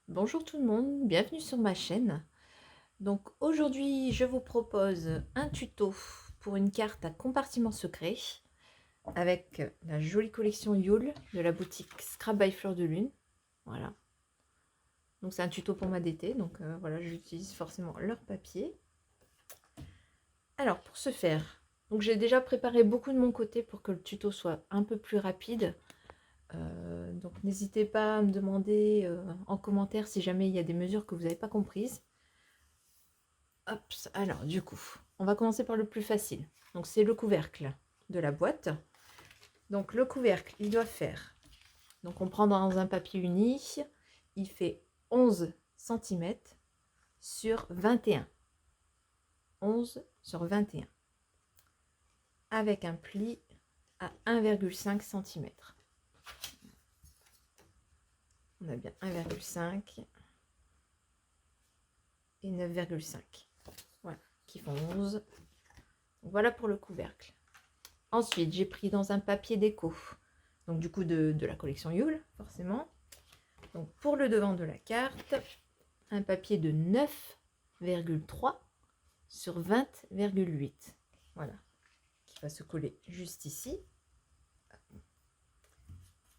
Bonjour tout le monde, bienvenue sur ma chaîne. Donc aujourd'hui je vous propose un tuto pour une carte à compartiment secret avec la jolie collection Yule de la boutique Scrap by Fleur de Lune. Voilà. Donc c'est un tuto pour ma DT, donc voilà, j'utilise forcément leur papier. Alors pour ce faire, donc j'ai déjà préparé beaucoup de mon côté pour que le tuto soit un peu plus rapide. Donc n'hésitez pas à me demander en commentaire si jamais il y a des mesures que vous n'avez pas comprises. Hop, alors du coup, on va commencer par le plus facile. Donc c'est le couvercle de la boîte. Donc le couvercle, il doit faire, donc on prend dans un papier uni, il fait 11 cm sur 21. 11 sur 21. Avec un pli à 1,5 cm. On a bien 1,5 et 9,5. Voilà, qui font 11. Donc, voilà pour le couvercle. Ensuite, j'ai pris dans un papier déco, donc du coup de la collection Yule, forcément. Donc pour le devant de la carte, un papier de 9,3 sur 20,8. Voilà, qui va se coller juste ici.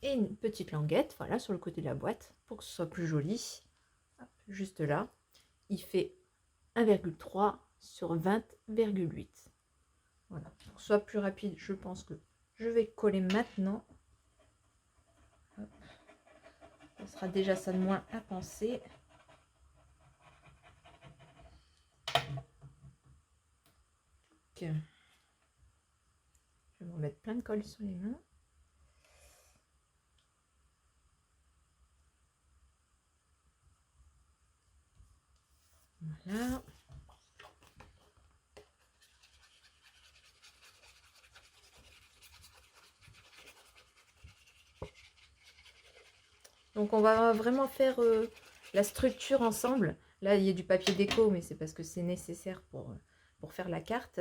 Et une petite languette, voilà, sur le côté de la boîte, pour que ce soit plus joli. Hop, juste là, il fait 1,3 sur 20,8. Voilà, pour que ce soit plus rapide, je pense que je vais coller maintenant. Hop. Ça sera déjà ça de moins à penser. Je vais me remettre plein de colle sur les mains. Voilà. Donc on va vraiment faire la structure ensemble. Là, il y a du papier déco, mais c'est parce que c'est nécessaire pour faire la carte.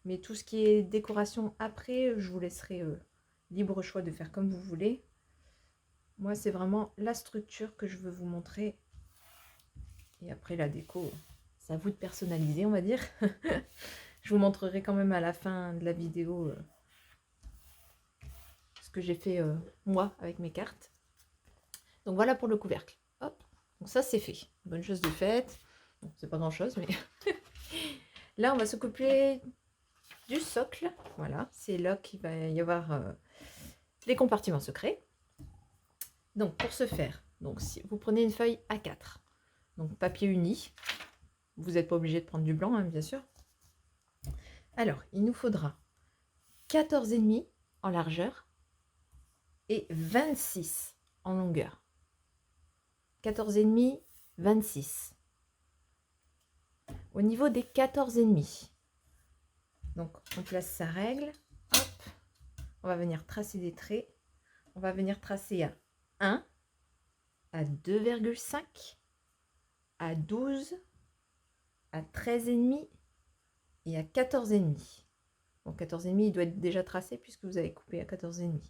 Mais tout ce qui est décoration après, je vous laisserai libre choix de faire comme vous voulez. Moi, c'est vraiment la structure que je veux vous montrer. Et après, la déco, c'est à vous de personnaliser, on va dire. Je vous montrerai quand même à la fin de la vidéo ce que j'ai fait moi avec mes cartes. Donc voilà pour le couvercle. Hop, donc ça c'est fait. Bonne chose de faite. Bon, c'est pas grand chose, mais là on va s'occuper du socle. Voilà, c'est là qu'il va y avoir les compartiments secrets. Donc pour ce faire, donc si vous prenez une feuille A4, donc papier uni. Vous n'êtes pas obligé de prendre du blanc, hein, bien sûr. Alors, il nous faudra 14,5 en largeur et 26 en longueur. 14,5, 26. Au niveau des 14,5, donc on place sa règle, hop, on va venir tracer des traits, on va venir tracer à 1, à 2,5, à 12, à 13,5 et à 14,5. Bon, 14,5 il doit être déjà tracé puisque vous avez coupé à 14,5.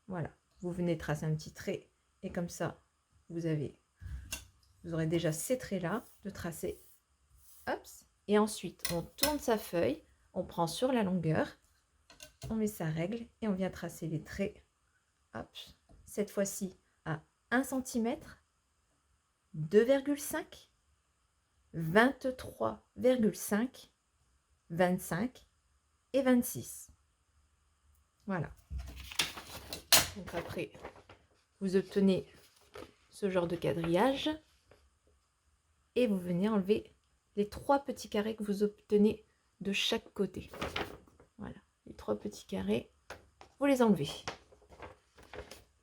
Voilà, vous venez tracer un petit trait et comme ça, vous aurez déjà ces traits-là de tracer. Hop, et ensuite, on tourne sa feuille, on prend sur la longueur, on met sa règle et on vient tracer les traits. Hop, cette fois-ci à 1 cm, 2,5, 23,5, 25 et 26. Voilà. Donc après, vous obtenez ce genre de quadrillage et vous venez enlever les 3 petits carrés que vous obtenez de chaque côté. Voilà, les 3 petits carrés, vous les enlevez.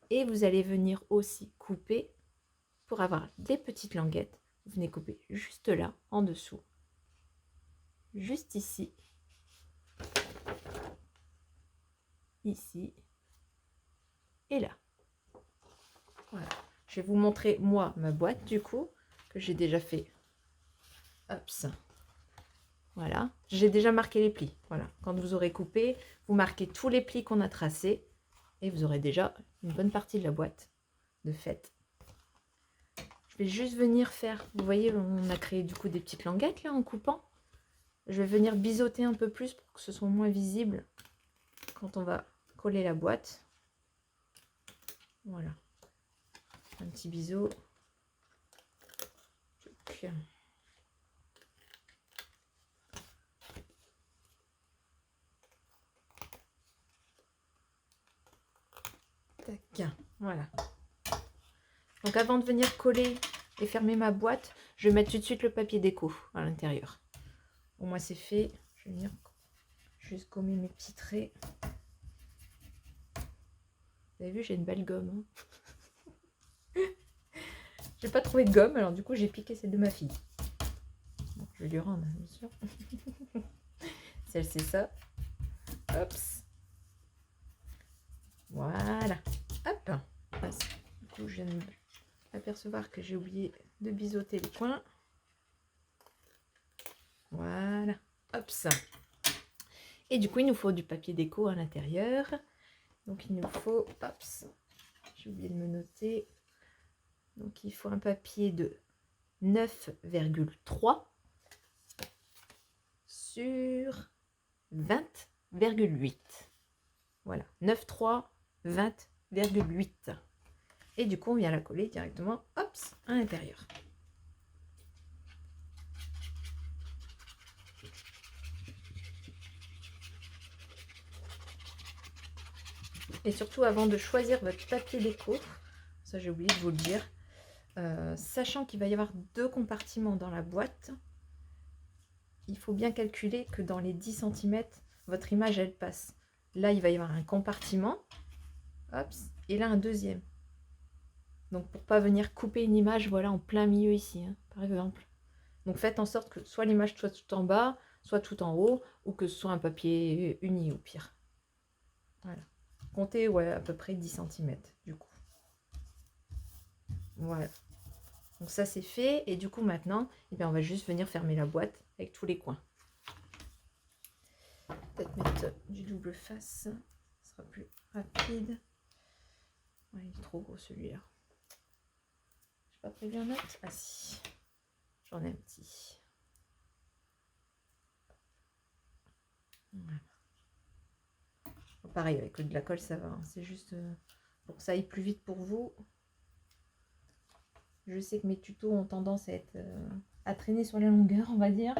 Et vous allez venir aussi couper pour avoir des petites languettes. Vous venez couper juste là, en dessous, juste ici, ici et là. Voilà. Je vais vous montrer moi ma boîte du coup que j'ai déjà fait. Hop, ça. Voilà, j'ai déjà marqué les plis. Voilà, quand vous aurez coupé, vous marquez tous les plis qu'on a tracés et vous aurez déjà une bonne partie de la boîte de fait. Je vais juste venir faire, vous voyez, on a créé du coup des petites languettes là en coupant. Je vais venir biseauter un peu plus pour que ce soit moins visible quand on va coller la boîte. Voilà. Un petit biseau. Tac. Voilà. Donc avant de venir coller et fermer ma boîte, je vais mettre tout de suite le papier déco à l'intérieur. Au moins c'est fait. Je vais venir juste gommer mes petits traits. Vous avez vu, j'ai une belle gomme. Hein. J'ai pas trouvé de gomme, alors du coup j'ai piqué celle de ma fille. Bon, je vais lui rendre, bien sûr. Celle c'est ça. Hop. Voilà. Hop. Du coup je viens de m'apercevoir que j'ai oublié de biseauter les coins. Voilà. Hop ça. Et du coup il nous faut du papier déco à l'intérieur. Donc il nous faut, hop, j'ai oublié de me noter. Donc il faut un papier de 9,3 sur 20,8. Voilà, 9,3, 20,8. Et du coup, on vient la coller directement, hop, à l'intérieur. Et surtout, avant de choisir votre papier déco, ça j'ai oublié de vous le dire, sachant qu'il va y avoir 2 compartiments dans la boîte, il faut bien calculer que dans les 10 cm, votre image, elle passe. Là, il va y avoir un compartiment, hop, et là, un deuxième. Donc, pour pas venir couper une image, voilà, en plein milieu ici, hein, par exemple. Donc, faites en sorte que soit l'image soit tout en bas, soit tout en haut, ou que ce soit un papier uni au pire. Voilà. Comptez, ouais, à peu près 10 cm, du coup. Voilà. Donc, ça, c'est fait. Et du coup, maintenant, eh bien, on va juste venir fermer la boîte avec tous les coins. Peut-être mettre du double face, ce sera plus rapide. Ouais, il est trop gros celui-là. J'ai pas prévu un autre. Ah si, j'en ai un petit. Voilà. Bon, pareil, avec de la colle, ça va. Hein. C'est juste pour que ça aille plus vite pour vous. Je sais que mes tutos ont tendance à être à traîner sur les longueurs, on va dire.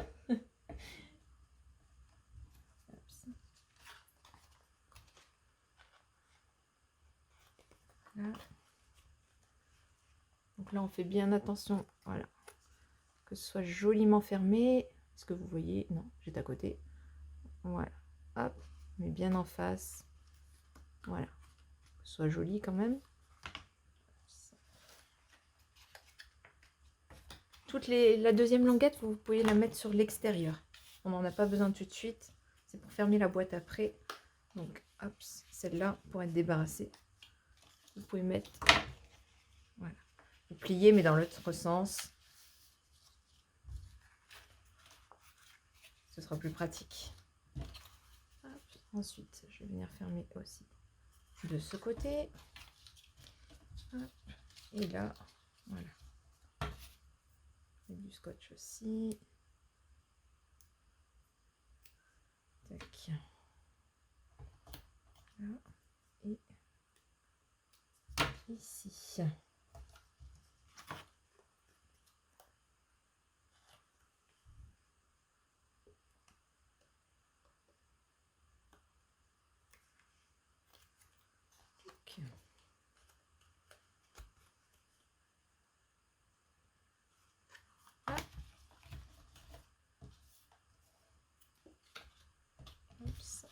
Là. Donc là, on fait bien attention, voilà, que ce soit joliment fermé. Est-ce que vous voyez? Non, j'étais à côté. Voilà, hop, mais bien en face. Voilà, que ce soit joli quand même. La deuxième languette, vous pouvez la mettre sur l'extérieur. On n'en a pas besoin tout de suite. C'est pour fermer la boîte après. Donc, hop, celle-là, pour être débarrassée. Vous pouvez mettre... Voilà. Vous pliez, mais dans l'autre sens. Ce sera plus pratique. Hop. Ensuite, je vais venir fermer aussi de ce côté. Hop. Et là, voilà. Et du scotch aussi. Tac. Là. Et ici. Okay. C'est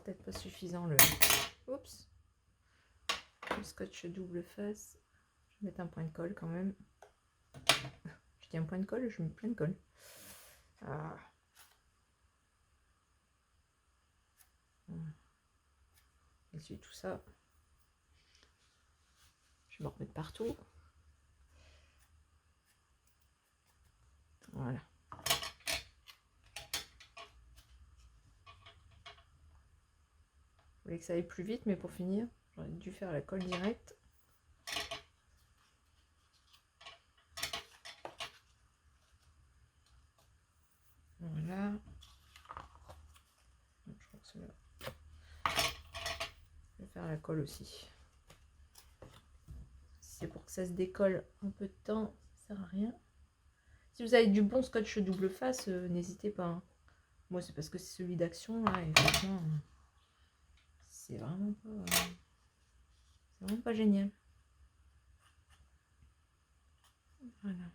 peut-être pas suffisant le... Oups. Le scotch double face. Je vais mettre un point de colle quand même. Je dis un point de colle, je mets plein de colle. Ah. Essuie tout ça. Je vais m'en remettre partout. Voilà. Je voulais que ça aille plus vite, mais pour finir, j'aurais dû faire la colle directe. cela. Je vais faire la colle aussi. Si c'est pour que ça se décolle un peu de temps, ça sert à rien. Si vous avez du bon scotch double face, n'hésitez pas. Hein. Moi, c'est parce que c'est celui d'Action, là, et franchement, c'est vraiment pas génial. Voilà.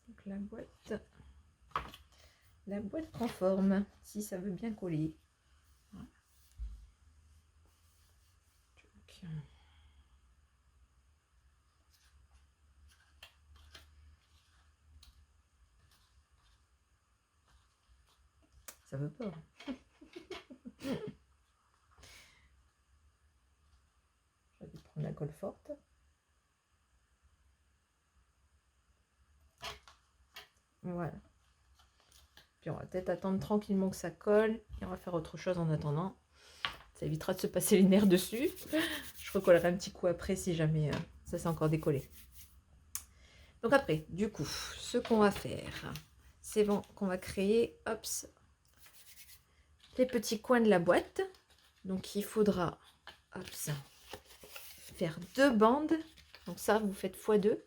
Donc la boîte prend forme, si ça veut bien coller. Voilà. Donc, ça veut pas. Je vais prendre la colle forte. Voilà. Puis on va peut-être attendre tranquillement que ça colle et on va faire autre chose en attendant. Ça évitera de se passer les nerfs dessus. Je recollerai un petit coup après si jamais ça s'est encore décollé. Donc après, du coup, ce qu'on va faire, c'est bon qu'on va créer, hop, les petits coins de la boîte. Donc il faudra, hop, faire 2 bandes. Donc ça, vous faites x2.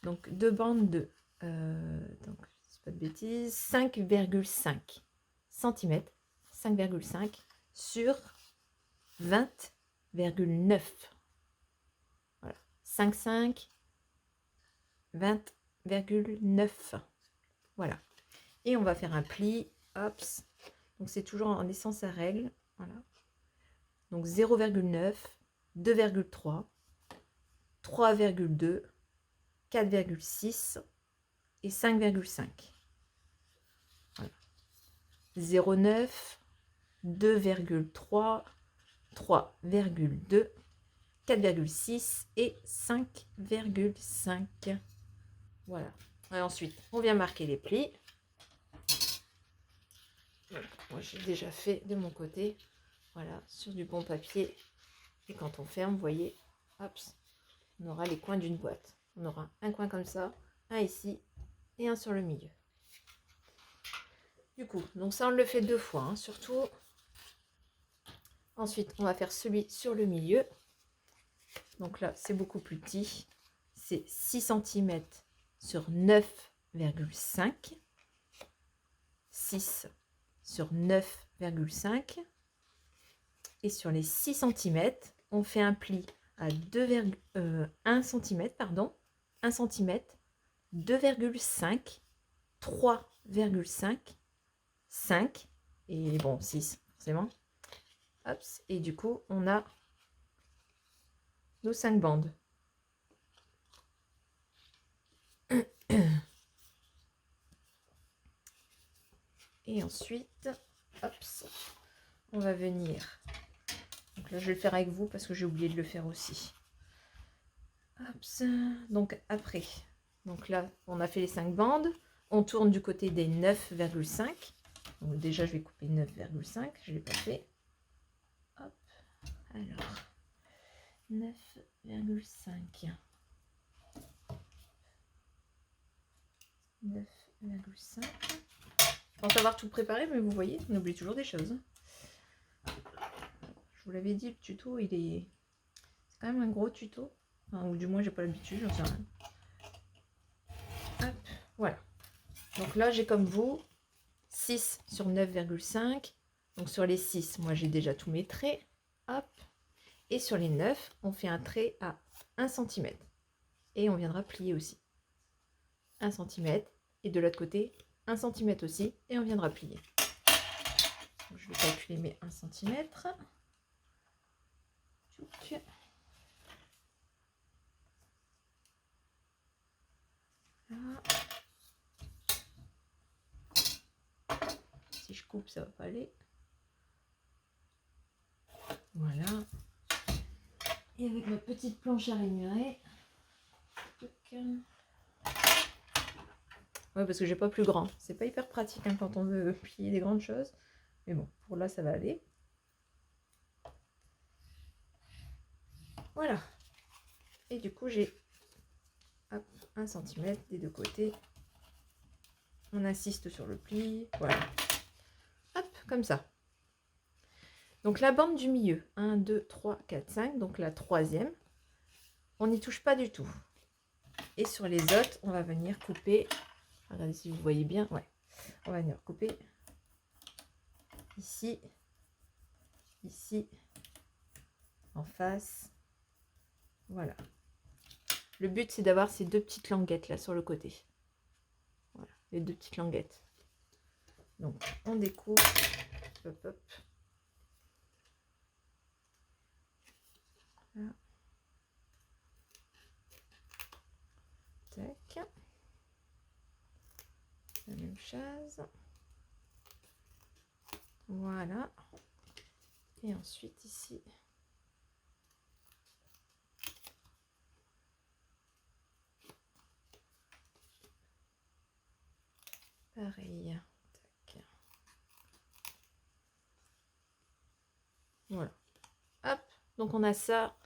Donc 2 bandes de, donc c'est pas de bêtises, 5,5 cm, 5,5 sur 20,9. Voilà, 5,5, 20,9. Voilà. Et on va faire un pli, hop. Donc c'est toujours en essence à règle. Voilà. Donc 0,9, 2,3, 3,2, 4,6 et 5,5. Voilà. 0,9, 2,3, 3,2, 4,6 et 5,5. Voilà. Et ensuite, on vient marquer les plis. Donc, moi, j'ai déjà fait de mon côté. Voilà, sur du bon papier. Et quand on ferme, vous voyez, hop, on aura les coins d'une boîte. On aura un coin comme ça, un ici et un sur le milieu. Du coup, donc ça, on le fait 2 fois, hein, surtout. Ensuite, on va faire celui sur le milieu. Donc là, c'est beaucoup plus petit. C'est 6 cm sur 9,5. 6 sur 9,5. Et sur les 6 cm, on fait un pli à 1 cm, pardon, 1 cm, 2,5, 3,5, 5, et bon, 6, forcément. Hop, et du coup, on a nos 5 bandes. Et ensuite, hop, on va venir. Donc là, je vais le faire avec vous parce que j'ai oublié de le faire aussi. Hop, donc après, donc là, on a fait les 5 bandes. On tourne du côté des 9,5. Donc déjà, je vais couper 9,5. Je ne l'ai pas fait. Hop, alors, 9,5. 9,5. Je pense avoir tout préparé, mais vous voyez, on oublie toujours des choses. Je vous l'avais dit, le tuto, c'est quand même un gros tuto. Enfin, ou du moins, j'ai pas l'habitude, j'en sais rien. Hop, voilà. Donc là, j'ai comme vous 6 sur 9,5. Donc sur les 6, moi j'ai déjà tous mes traits. Hop. Et sur les 9, on fait un trait à 1 cm. Et on viendra plier aussi. 1 cm. Et de l'autre côté, 1 cm aussi. Et on viendra plier. Donc, je vais calculer mes 1 cm. Là. Si je coupe, ça va pas aller. Voilà. Et avec ma petite planche à ranurer. Ouais, parce que j'ai pas plus grand. C'est pas hyper pratique hein, quand on veut plier des grandes choses. Mais bon, pour là, ça va aller. Voilà. Et du coup, j'ai 1 cm des deux côtés. On insiste sur le pli. Voilà. Hop. comme ça. Donc la bande du milieu, 1, 2, 3, 4, 5, donc la troisième, on n'y touche pas du tout. Et sur les autres, on va venir couper, regardez si vous voyez bien, ouais, on va venir couper ici, ici, en face, voilà. Le but, c'est d'avoir ces deux petites languettes là sur le côté. Voilà, les deux petites languettes. Donc, on découpe. Hop, hop. Voilà. Tac. La même chose. Voilà. Et ensuite, ici. Pareil. Tac. Voilà. Hop. Donc, on a ça.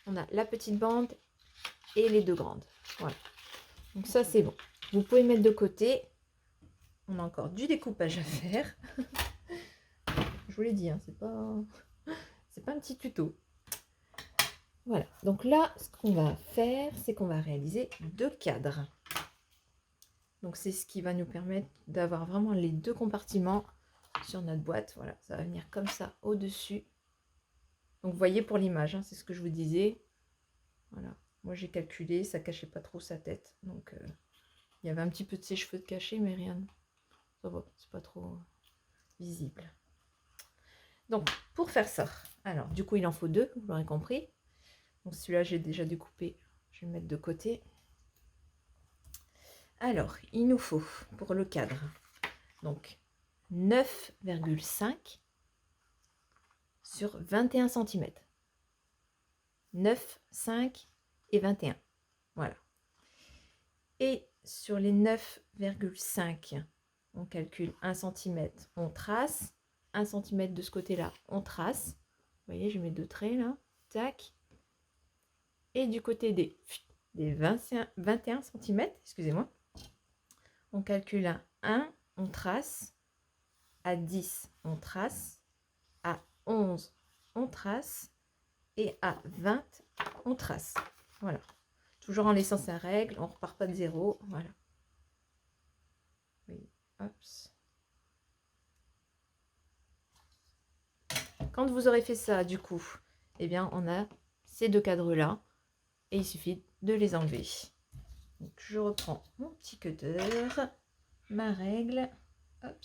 On a la petite bande et les deux grandes. Voilà. Donc, ça, c'est bon. Vous pouvez mettre de côté. On a encore du découpage à faire. Je vous l'ai dit, hein, c'est pas un petit tuto. Voilà. Donc là, ce qu'on va faire, c'est qu'on va réaliser deux cadres. Donc, c'est ce qui va nous permettre d'avoir vraiment les deux compartiments sur notre boîte. Voilà, ça va venir comme ça au-dessus. Donc, vous voyez pour l'image, hein, c'est ce que je vous disais. Voilà, moi j'ai calculé, ça cachait pas trop sa tête. Donc, il y avait un petit peu de ses cheveux de cachés, mais rien. Ça va, c'est pas trop visible. Donc, pour faire ça, alors, du coup, il en faut deux, vous l'aurez compris. Donc, celui-là, j'ai déjà découpé. Je vais le mettre de côté. Alors, il nous faut, pour le cadre, donc 9,5 sur 21 cm. 9, 5 et 21. Voilà. Et sur les 9,5, on calcule 1 cm, on trace. 1 cm de ce côté-là, on trace. Vous voyez, je mets deux traits là. Tac. Et du côté des 21 cm, excusez-moi, on calcule à 1, on trace. À 10, on trace. À 11, on trace. Et à 20, on trace. Voilà. Toujours en laissant sa règle, on ne repart pas de zéro. Voilà. Oui. Hop. Quand vous aurez fait ça, du coup, eh bien, on a ces deux cadres-là. Et il suffit de les enlever. Donc, je reprends mon petit cutter, ma règle. Hop.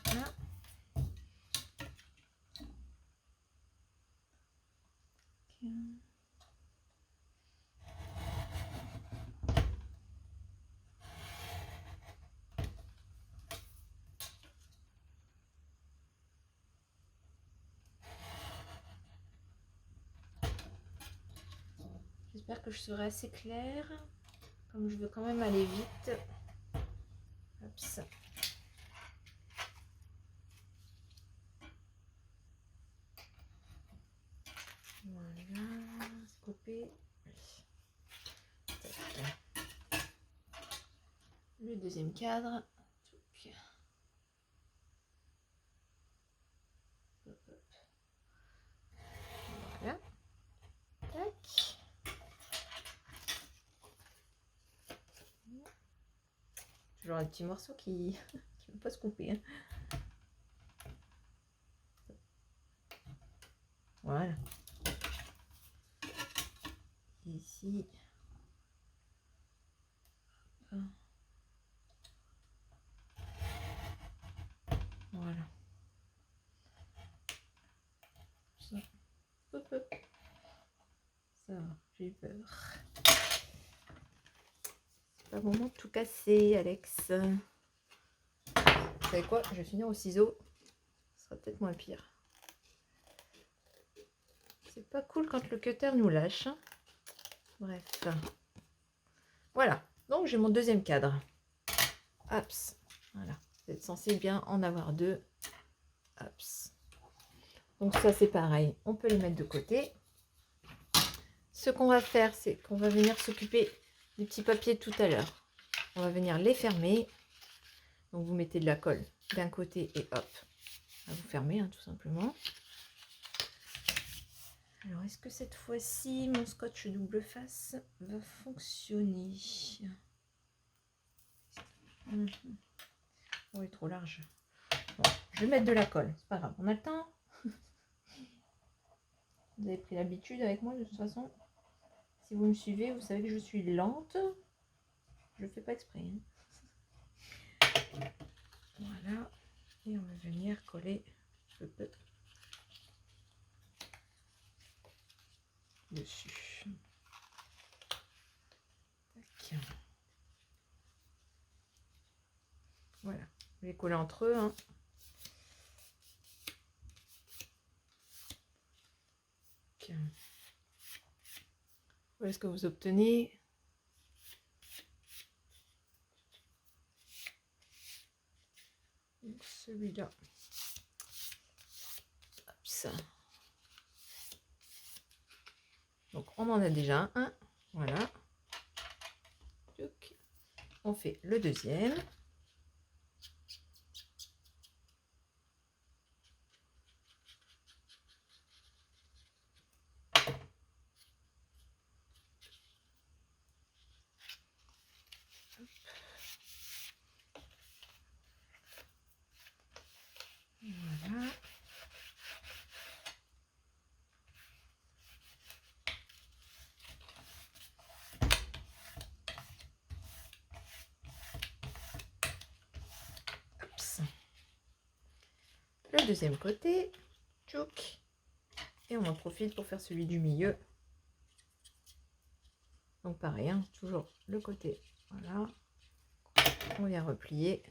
Voilà. J'espère que je serai assez claire. Comme je veux quand même aller vite. Hop ça. Voilà, c'est coupé. Le deuxième cadre. Voilà. Tac. Toujours un petit morceau qui ne veut pas se couper. Hein. Voilà. Ici. Voilà. Ça. Hop, hop. Ça, j'ai eu peur. C'est pas le moment de tout casser, Alex. Vous savez quoi? Je vais finir au ciseau. Ce sera peut-être moins pire. C'est pas cool quand le cutter nous lâche. Bref. Voilà. Donc, j'ai mon deuxième cadre. Hops. Voilà. Vous êtes censé bien en avoir deux. Hops. Donc ça c'est pareil, on peut les mettre de côté. Ce qu'on va faire, c'est qu'on va venir s'occuper des petits papiers tout à l'heure. On va venir les fermer. Donc vous mettez de la colle d'un côté et hop, vous fermez hein, tout simplement. Alors est-ce que cette fois-ci mon scotch double face va fonctionner? Oh, il est trop large. Bon, je vais mettre de la colle, c'est pas grave, on a le temps. Vous avez pris l'habitude avec moi de toute façon. Si vous me suivez, vous savez que je suis lente. Je ne fais pas exprès. Hein. Voilà. Et on va venir coller un peu dessus. Tac. Voilà. Vous les collez entre eux. Hein. Voilà ce que vous obtenez. Celui-là. Donc on en a déjà un. Voilà. On fait le deuxième. Voilà. Le deuxième côté, tchouk, et on en profite pour faire celui du milieu. Donc pareil, hein, toujours le côté, voilà, on vient replier.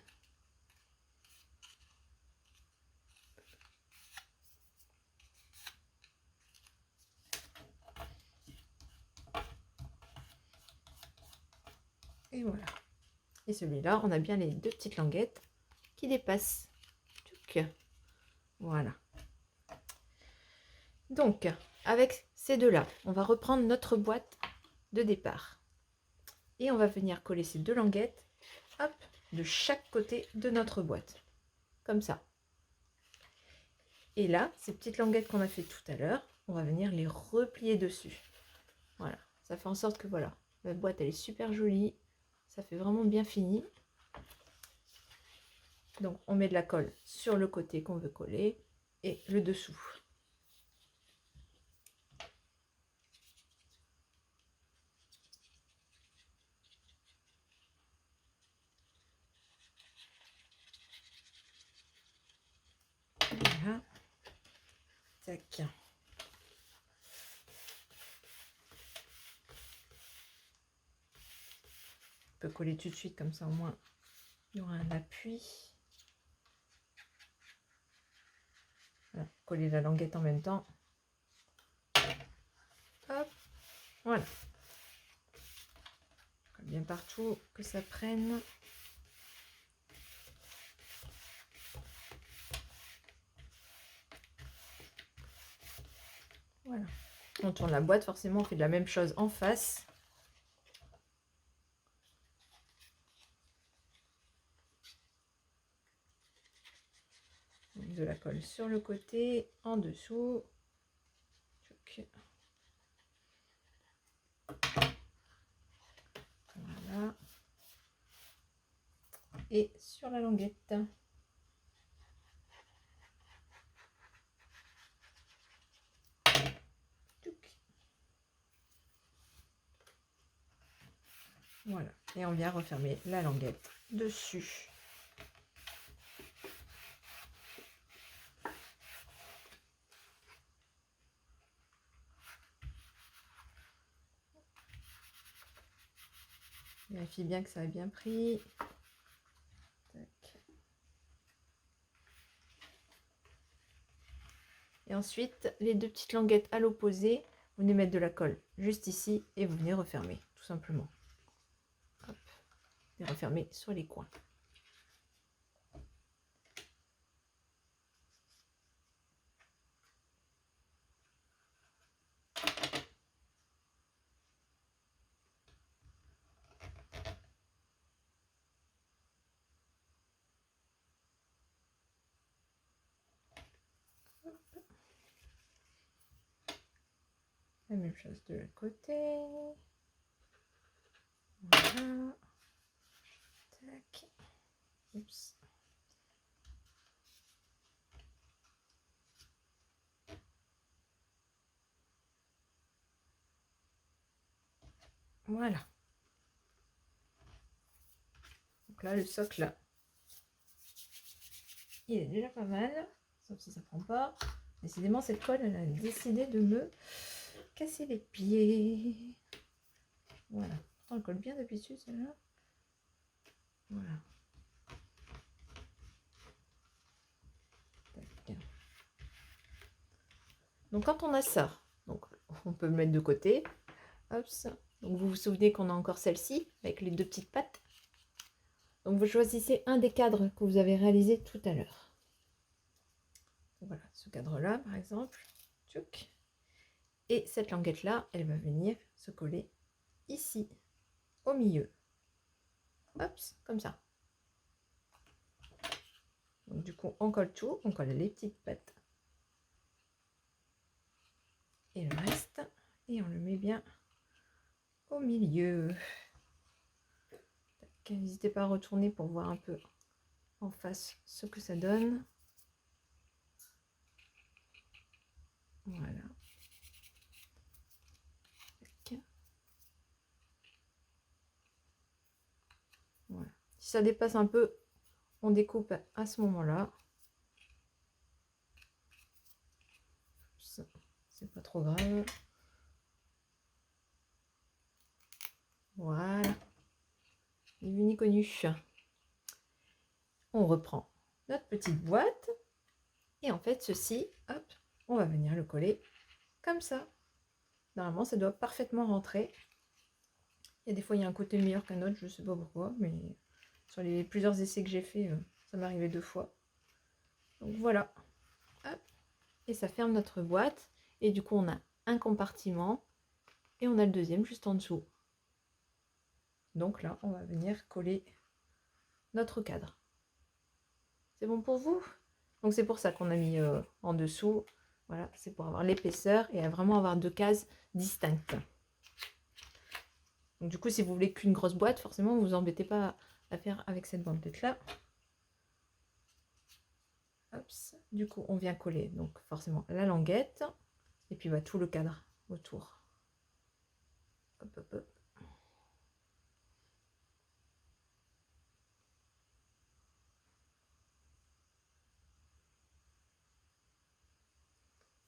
Et voilà. Et celui-là, on a bien les deux petites languettes qui dépassent. Tchouk. Voilà. Donc, avec ces deux-là, on va reprendre notre boîte de départ. Et on va venir coller ces deux languettes, hop, de chaque côté de notre boîte. Comme ça. Et là, ces petites languettes qu'on a fait tout à l'heure, on va venir les replier dessus. Voilà. Ça fait en sorte que, voilà, la boîte, elle est super jolie. Ça fait vraiment bien fini. Donc, on met de la colle sur le côté qu'on veut coller et le dessous. Voilà. Tac. On peut coller tout de suite comme ça, au moins, il y aura un appui. Voilà. Coller la languette en même temps. Hop. Voilà. Bien partout, que ça prenne. Voilà. On tourne la boîte, forcément, on fait de la même chose en face. De la colle sur le côté, en dessous. Voilà. Et sur la languette. Voilà. Et on vient refermer la languette dessus. Vérifie bien que ça a bien pris. Tac. Et ensuite, les deux petites languettes à l'opposé, vous venez mettre de la colle juste ici et vous venez refermer, tout simplement. Hop. Et refermer sur les coins. La même chose de l'autre côté. Voilà. Tac. Oups. Voilà. Donc là, le socle, il est déjà pas mal. Sauf si ça prend pas. Décidément, cette colle, elle a décidé de me casser les pieds. Voilà. Pourtant, elle colle bien d'habitude, celle-là. Voilà. Tac. Donc, quand on a ça, donc on peut le mettre de côté. Hop, ça. Donc, vous vous souvenez qu'on a encore celle-ci, avec les deux petites pattes. Donc, vous choisissez un des cadres que vous avez réalisé tout à l'heure. Voilà, ce cadre-là, par exemple. Tchouk. Et cette languette-là, elle va venir se coller ici, au milieu. Hop, comme ça. Donc, du coup, on colle tout. On colle les petites pattes. Et le reste. Et on le met bien au milieu. N'hésitez pas à retourner pour voir un peu en face ce que ça donne. Voilà. Voilà. Si ça dépasse un peu, on découpe à ce moment-là. C'est pas trop grave. Voilà. Ni vu ni connu. On reprend notre petite boîte. Et en fait, ceci, hop, on va venir le coller comme ça. Normalement, ça doit parfaitement rentrer. Il y a des fois, il y a un côté meilleur qu'un autre, je sais pas pourquoi, mais sur les plusieurs essais que j'ai fait, ça m'est arrivé 2 fois. Donc voilà. Hop. Et ça ferme notre boîte. Et du coup, on a un compartiment et on a le deuxième juste en dessous. Donc là, on va venir coller notre cadre. C'est bon pour vous? Donc c'est pour ça qu'on a mis en dessous. Voilà, c'est pour avoir l'épaisseur et vraiment avoir 2 cases distinctes. Donc du coup, si vous voulez qu'une grosse boîte, forcément, vous vous embêtez pas à faire avec cette bandelette là. Hop, du coup, on vient coller donc forcément la languette et puis tout le cadre autour. Hop, hop, hop.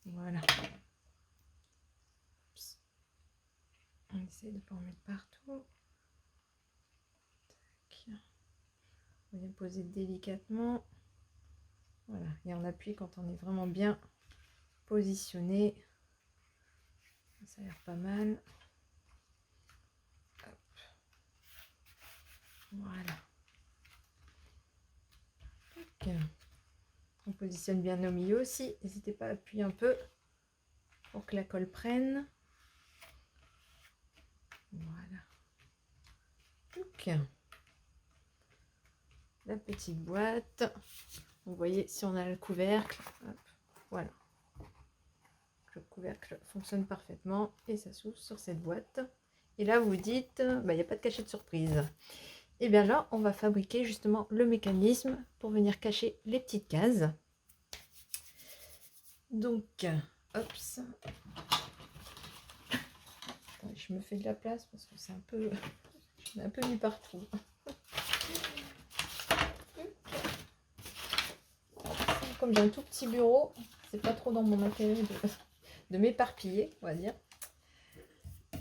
Voilà. Oups. On essaie de ne pas en mettre partout. Tac. On vient poser délicatement. Voilà. Et on appuie quand on est vraiment bien positionné. Ça a l'air pas mal. Hop. Voilà. Tac. On positionne bien au milieu aussi. N'hésitez pas à appuyer un peu pour que la colle prenne. Voilà. Donc, la petite boîte. Vous voyez si on a le couvercle. Hop, voilà. Le couvercle fonctionne parfaitement et ça s'ouvre sur cette boîte. Et là, vous dites, il n'y a pas de cachette surprise. Et bien là, on va fabriquer justement le mécanisme pour venir cacher les petites cases. Donc, hop. Je me fais de la place parce que c'est un peu... J'en ai un peu mis partout. Comme j'ai un tout petit bureau, c'est pas trop dans mon intérêt de m'éparpiller, on va dire.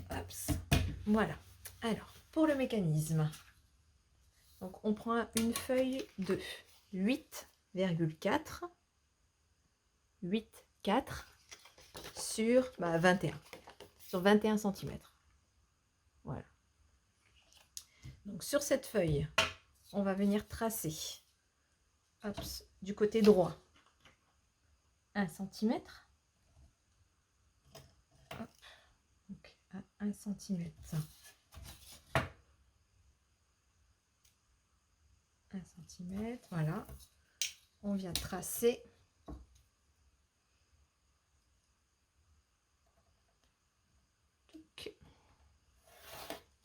Hop. Voilà. Alors, pour le mécanisme, donc on prend une feuille de 8,4 sur 21 cm. Voilà. Donc sur cette feuille, on va venir tracer, hop, du côté droit 1 cm. Hop, donc à 1 cm. 1 cm, voilà. On vient tracer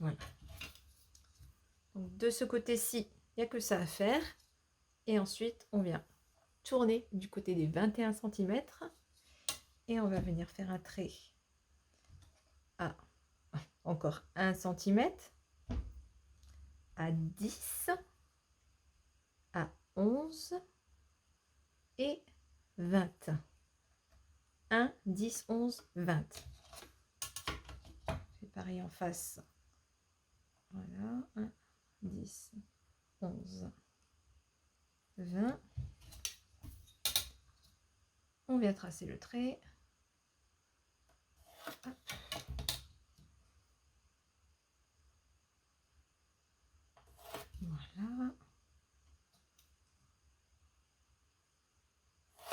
Voilà. Donc de ce côté-ci, il n'y a que ça à faire. Et ensuite, on vient tourner du côté des 21 cm. Et on va venir faire un trait à encore 1 cm, à 10, à 11 et 20. 1, 10, 11, 20. Je fais pareil en face. Voilà, 1, 10, 11, 20. On vient tracer le trait. Hop. Voilà.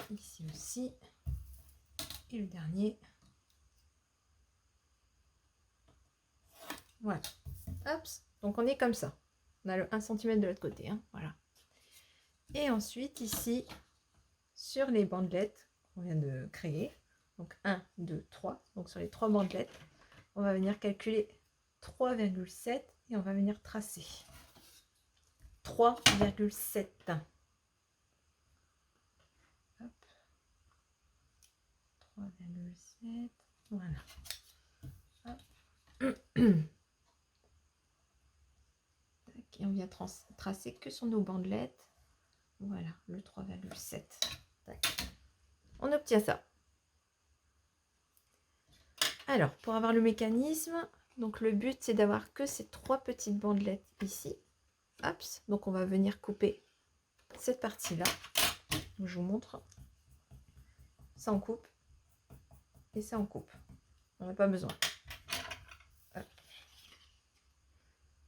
Ici aussi. Et le dernier. Voilà. Hop. Donc on est comme ça. On a le 1 cm de l'autre côté. Hein. Voilà. Et ensuite ici, sur les bandelettes qu'on vient de créer. Donc 1, 2, 3. Donc sur les 3 bandelettes, on va venir calculer 3,7 et on va venir tracer 3,7. Hop. 3,7. Voilà. Hop. Et on vient tracer que sur nos bandelettes. Voilà, le 3,7. On obtient ça. Alors, pour avoir le mécanisme, donc le but c'est d'avoir que ces 3 petites bandelettes ici. Hop, donc on va venir couper cette partie-là. Je vous montre. Ça on coupe. Et ça on coupe. On n'a pas besoin. Hop.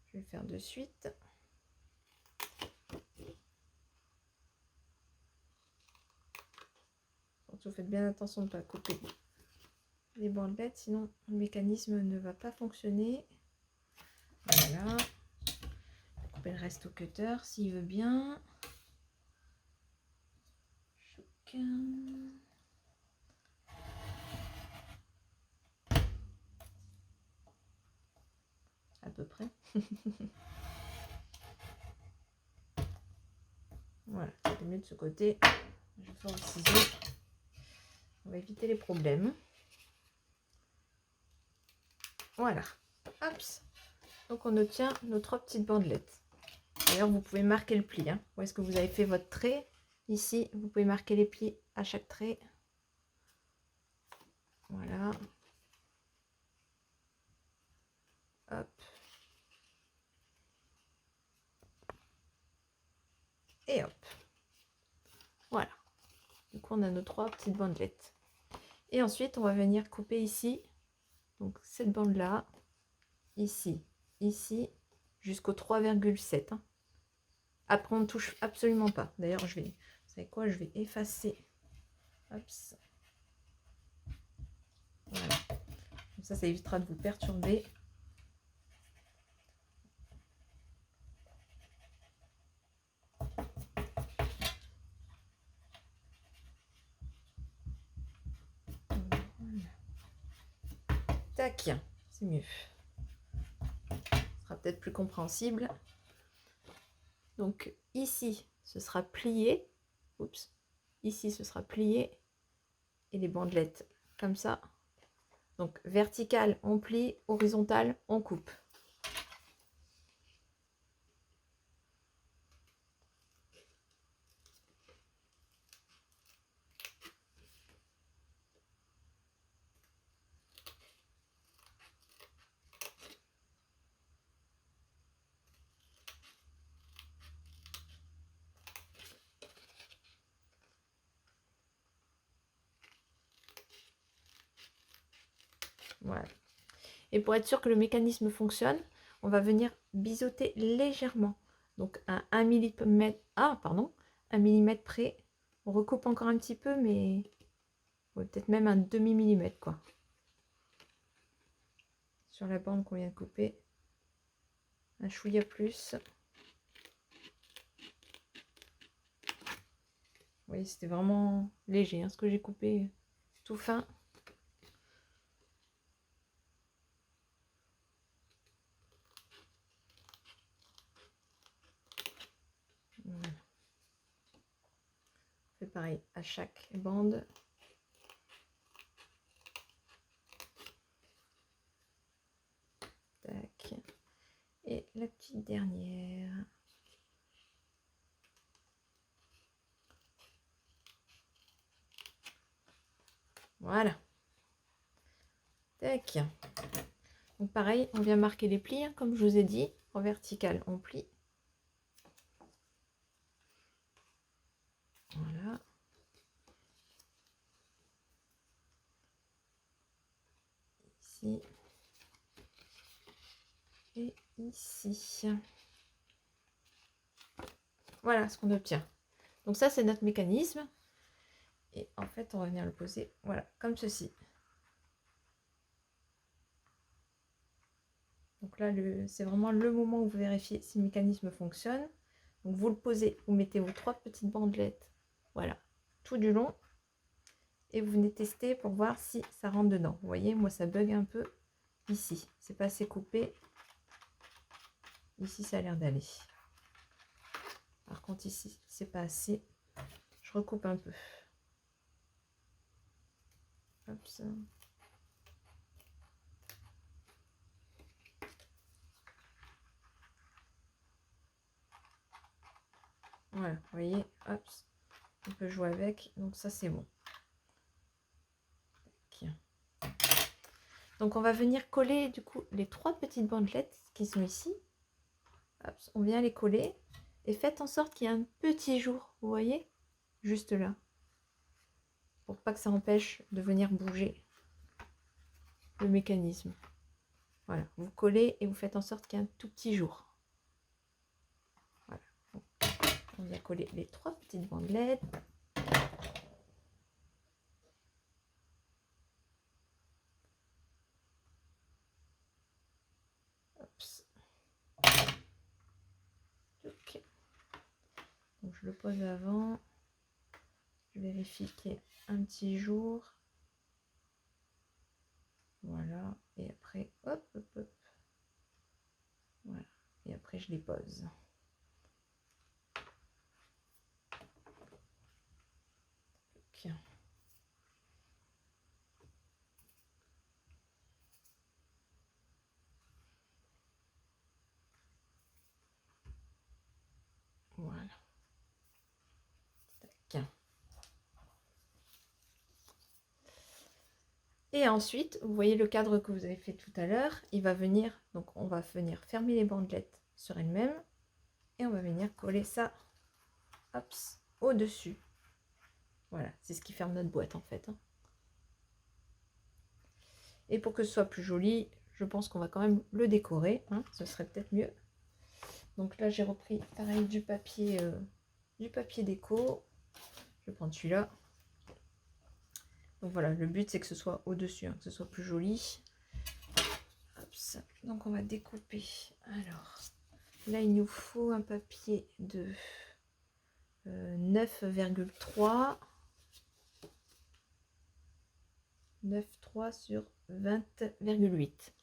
Je vais le faire de suite. Surtout faites bien attention de ne pas couper les bandelettes, sinon le mécanisme ne va pas fonctionner. Voilà. Couper le reste au cutter s'il veut bien. Chouc. À peu près. Voilà, c'est mieux de ce côté. Je vais faire au ciseau. On va éviter les problèmes. Voilà. Hop. Donc on obtient nos 3 petites bandelettes. D'ailleurs, vous pouvez marquer le pli. Hein. Où est-ce que vous avez fait votre trait? Ici, vous pouvez marquer les plis à chaque trait. Voilà. Hop. Et hop. Voilà. Du coup, on a nos 3 petites bandelettes. Et ensuite, on va venir couper ici. Donc, cette bande-là. Ici. Ici. Jusqu'au 3,7. Hein. Après, on ne touche absolument pas. D'ailleurs, je vais... Vous savez quoi? Je vais effacer. Hop. Voilà. Comme ça évitera de vous perturber. Tac, c'est mieux. Ce sera peut-être plus compréhensible. Donc ici, ce sera plié. Oups. Ici, ce sera plié. Et les bandelettes comme ça. Donc verticale, on plie. Horizontale, on coupe. Voilà. Et pour être sûr que le mécanisme fonctionne, on va venir biseauter légèrement. Donc à 1 mm, pardon, 1 mm près. On recoupe encore un petit peu, mais peut-être même un demi-millimètre quoi. Sur la bande qu'on vient de couper. Un chouïa plus. Vous voyez, c'était vraiment léger, hein, ce que j'ai coupé, tout fin. pareil à chaque bande. Tac. Et la petite dernière. Voilà. Tac. Donc pareil, on vient marquer les plis, hein, comme je vous ai dit. En vertical, on plie. Voilà. Ici. Et ici. Voilà ce qu'on obtient. Donc ça, c'est notre mécanisme. Et en fait, on va venir le poser, voilà, comme ceci. Donc là, c'est vraiment le moment où vous vérifiez si le mécanisme fonctionne. Donc vous le posez, vous mettez vos 3 petites bandelettes, voilà, tout du long. Et vous venez tester pour voir si ça rentre dedans. Vous voyez, moi ça bug un peu ici. C'est pas assez coupé. Ici, ça a l'air d'aller. Par contre, ici, c'est pas assez. Je recoupe un peu. Hop, ça. Voilà, vous voyez, hop, on peut jouer avec. Donc ça, c'est bon. Okay. Donc on va venir coller du coup les 3 petites bandelettes qui sont ici. Hop, on vient les coller et faites en sorte qu'il y ait un petit jour, vous voyez, juste là, pour pas que ça empêche de venir bouger le mécanisme. Voilà, vous collez et vous faites en sorte qu'il y ait un tout petit jour. Voilà, donc, on vient coller les 3 petites bandelettes. Okay. Donc je le pose avant. Je vérifie qu'il y ait un petit jour. Voilà. Et après, hop, hop, hop. Voilà. Et après, je les pose. Okay. Voilà. Tac. Et ensuite, vous voyez le cadre que vous avez fait tout à l'heure, il va venir, donc on va venir fermer les bandelettes sur elles-mêmes et on va venir coller ça, hop, au-dessus. Voilà, c'est ce qui ferme notre boîte en fait. Et pour que ce soit plus joli, je pense qu'on va quand même le décorer, hein, ce serait peut-être mieux. Donc là, j'ai repris pareil du papier déco. Je vais prendre celui-là. Donc voilà, le but c'est que ce soit au-dessus, hein, que ce soit plus joli. Hop, donc on va découper. Alors, là il nous faut un papier de 9,3. 9,3 sur 20,8.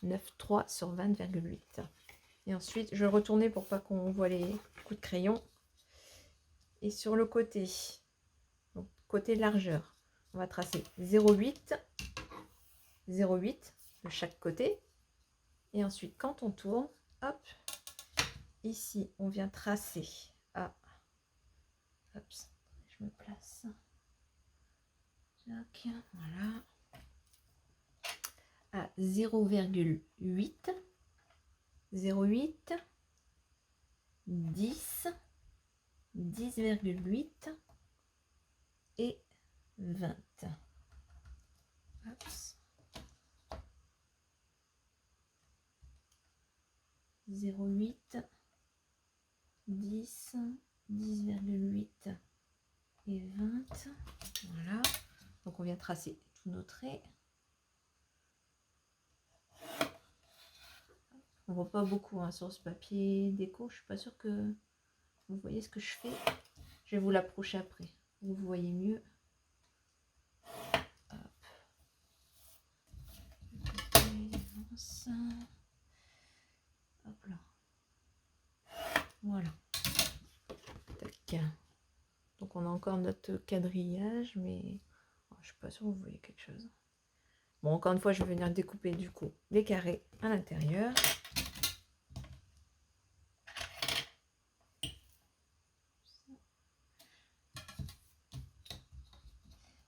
9,3 sur 20,8. Et ensuite, je vais retourner pour pas qu'on voit les coups de crayon. Et sur le côté, donc côté largeur, on va tracer 0,8, 0,8 de chaque côté. Et ensuite, quand on tourne, hop, ici, on vient tracer à, hop, je me place, voilà, à 0,8, 0,8, 10, 10,8 et 20. Hop. 0,8, 10, 10,8 et 20. Voilà. Donc on vient tracer tous nos traits. On voit pas beaucoup hein, sur ce papier déco. Je suis pas sûre que vous voyez ce que je fais. Je vais vous l'approcher après. Vous voyez mieux. Hop. Hop là. Voilà. Tac. Donc on a encore notre quadrillage, mais oh, je suis pas sûre que vous voyez quelque chose. Bon, encore une fois, je vais venir découper du coup les carrés à l'intérieur.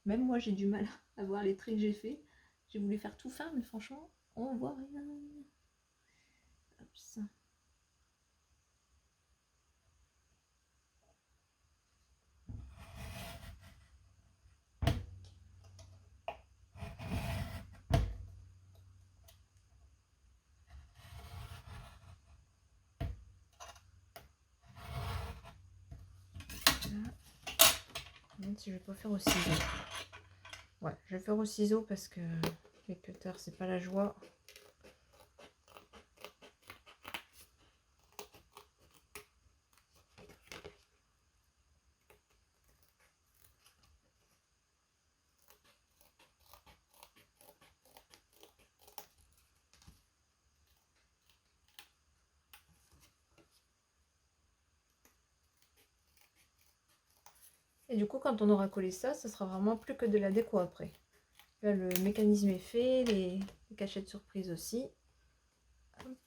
Même moi, j'ai du mal à voir les traits que j'ai fait. J'ai voulu faire tout fin, mais franchement, on voit rien. Hop, ça. Si je vais pas faire au ciseau. Ouais, je vais faire au ciseau parce que les cutters, c'est pas la joie. Et du coup, quand on aura collé ça, ça sera vraiment plus que de la déco après. Là, le mécanisme est fait, les cachettes surprises aussi. Hop.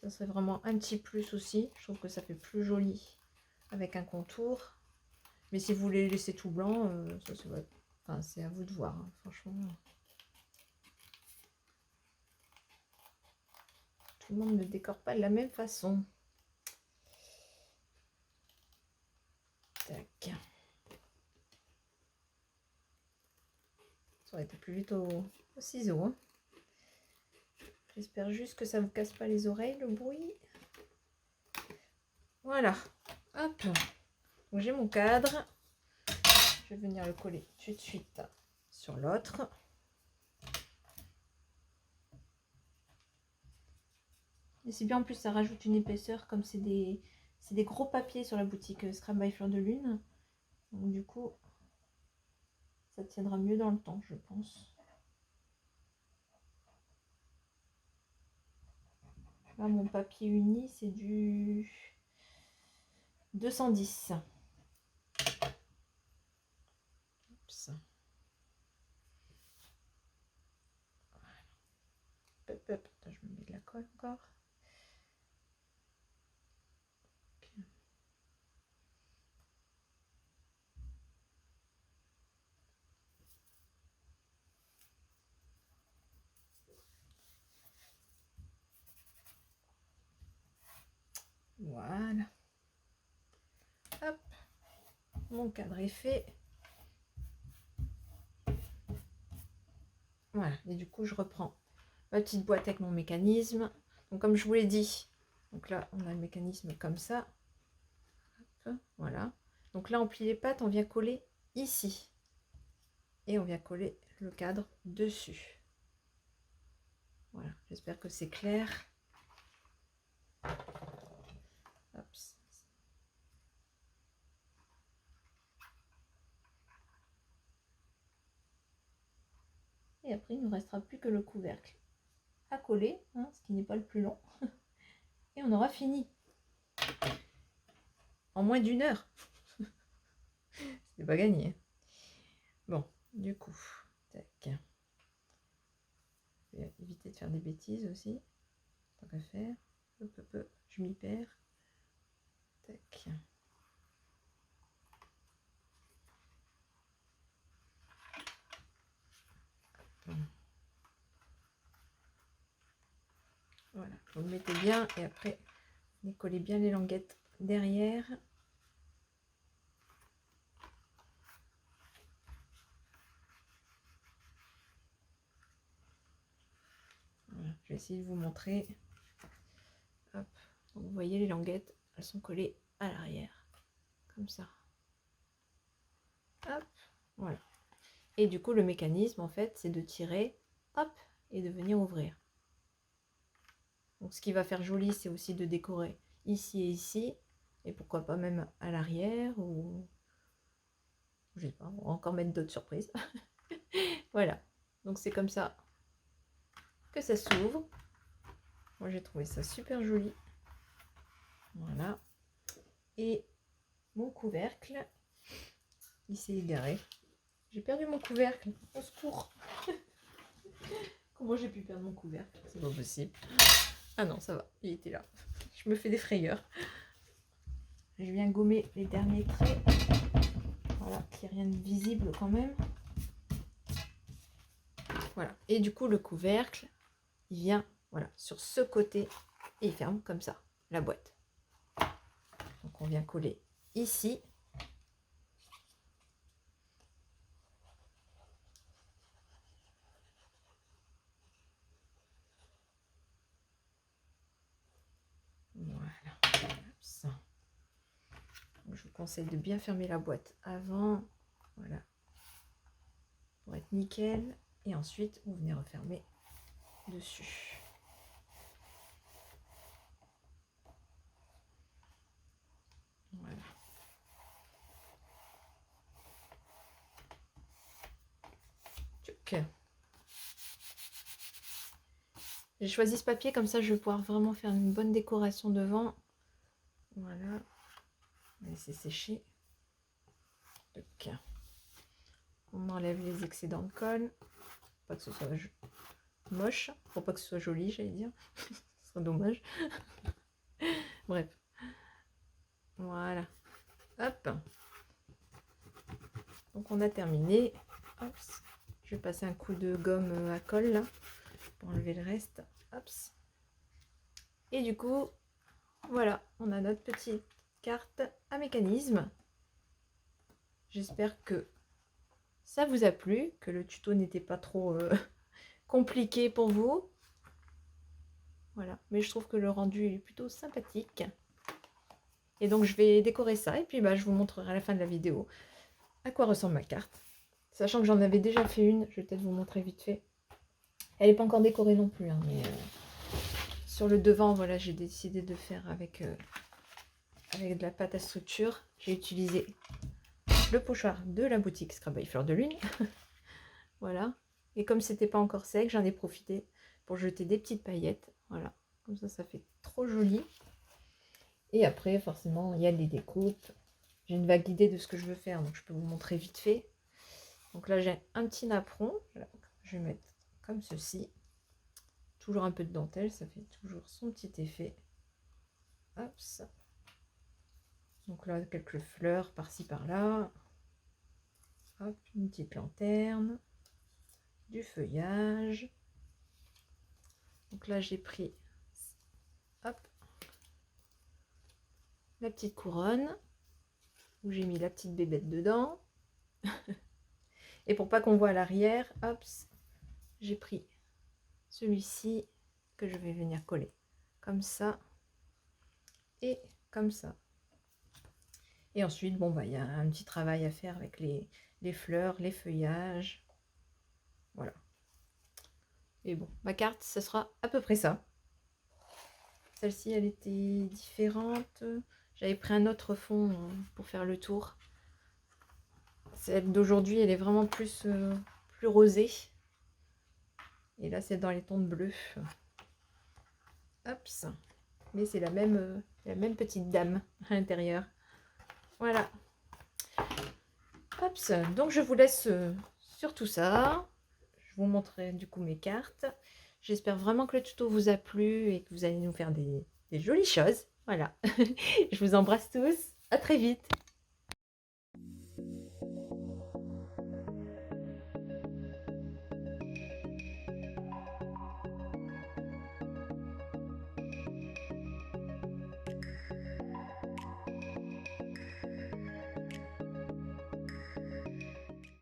Ça serait vraiment un petit plus aussi. Je trouve que ça fait plus joli avec un contour. Mais si vous voulez laisser tout blanc, ça c'est votre... enfin, c'est à vous de voir, hein, franchement. Tout le monde ne décore pas de la même façon. Tac. Ça aurait été plus vite au ciseau. Hein. J'espère juste que ça ne vous casse pas les oreilles, le bruit. Voilà. Hop. Donc j'ai mon cadre. Je vais venir le coller tout de suite sur l'autre. Et c'est bien, en plus ça rajoute une épaisseur, comme c'est des gros papiers sur la boutique Scrap by Fleur de Lune. Donc du coup, ça tiendra mieux dans le temps, je pense. Là, mon papier uni, c'est du 210. Oups. Hop, hop. Attends, je me mets de la colle encore. Okay. Voilà. Hop. Mon cadre est fait. Voilà. Et du coup, je reprends ma petite boîte avec mon mécanisme. Donc, comme je vous l'ai dit, donc là, on a le mécanisme comme ça. Hop, voilà. Donc là, on plie les pattes, on vient coller ici. Et on vient coller le cadre dessus. Voilà. J'espère que c'est clair. Hop. Et après, il ne nous restera plus que le couvercle à coller, hein, ce qui n'est pas le plus long. Et on aura fini. En moins d'une heure. C'est pas gagné. Bon, du coup, tac. Je vais éviter de faire des bêtises aussi. Tant qu'à faire. Hop, hop, hop. Je m'y perds. Tac. Voilà, vous le mettez bien et après, vous collez bien les languettes derrière. Voilà, je vais essayer de vous montrer. Hop, donc vous voyez les languettes, elles sont collées à l'arrière, comme ça. Hop, voilà. Et du coup, le mécanisme, en fait, c'est de tirer, hop, et de venir ouvrir. Donc, ce qui va faire joli, c'est aussi de décorer ici et ici, et pourquoi pas même à l'arrière, ou je sais pas, on va encore mettre d'autres surprises. Voilà, donc c'est comme ça que ça s'ouvre. Moi, j'ai trouvé ça super joli. Voilà. Et mon couvercle, il s'est égaré. J'ai perdu mon couvercle. Au secours. Comment j'ai pu perdre mon couvercle? C'est pas possible. Ah non, ça va. Il était là. Je me fais des frayeurs. Je viens gommer les derniers traits. Voilà, qu'il n'y ait rien de visible quand même. Voilà. Et du coup, le couvercle, il vient voilà, sur ce côté et il ferme comme ça la boîte. Donc on vient coller ici. Voilà. Ça. Je vous conseille de bien fermer la boîte avant. Voilà. Pour être nickel. Et ensuite, vous venez refermer dessus. Voilà. J'ai choisi ce papier, comme ça je vais pouvoir vraiment faire une bonne décoration devant. Voilà. On va laisser sécher. Donc, on enlève les excédents de colle. Pas que ce soit moche. Pour pas que ce soit joli, j'allais dire. Ce serait dommage. Bref. Voilà. Hop. Donc on a terminé. Hop. Je vais passer un coup de gomme à colle là, pour enlever le reste. Hop. Et du coup, voilà, on a notre petite carte à mécanisme. J'espère que ça vous a plu, que le tuto n'était pas trop compliqué pour vous. Voilà, mais je trouve que le rendu est plutôt sympathique. Et donc je vais décorer ça et puis bah, je vous montrerai à la fin de la vidéo à quoi ressemble ma carte. Sachant que j'en avais déjà fait une, je vais peut-être vous montrer vite fait. Elle n'est pas encore décorée non plus, hein, mais sur le devant, voilà, j'ai décidé de faire avec de la pâte à structure. J'ai utilisé le pochoir de la boutique Scrap by Fleur de Lune. Voilà. Et comme c'était pas encore sec, j'en ai profité pour jeter des petites paillettes. Voilà. Comme ça fait trop joli. Et après, forcément, il y a des découpes. J'ai une vague idée de ce que je veux faire, donc je peux vous montrer vite fait. Donc là, j'ai un petit napperon. Voilà. Je vais mettre comme ceci. Toujours un peu de dentelle, ça fait toujours son petit effet. Hop, ça. Donc là, quelques fleurs par-ci, par-là. Hop, une petite lanterne. Du feuillage. Donc là, j'ai pris hop, la petite couronne où j'ai mis la petite bébête dedans. Et pour pas qu'on voit à l'arrière, hop, j'ai pris celui-ci que je vais venir coller comme ça et comme ça. Et ensuite, bon, bah, il y a un petit travail à faire avec les fleurs, les feuillages. Voilà. Et bon, ma carte, ce sera à peu près ça. Celle-ci, elle était différente. J'avais pris un autre fond pour faire le tour. Celle d'aujourd'hui, elle est vraiment plus rosée. Et là, c'est dans les tons de bleu. Hop. Mais c'est la même petite dame à l'intérieur. Voilà. Hop. Donc, je vous laisse sur tout ça. Je vous montrerai du coup mes cartes. J'espère vraiment que le tuto vous a plu et que vous allez nous faire des jolies choses. Voilà. Je vous embrasse tous. À très vite.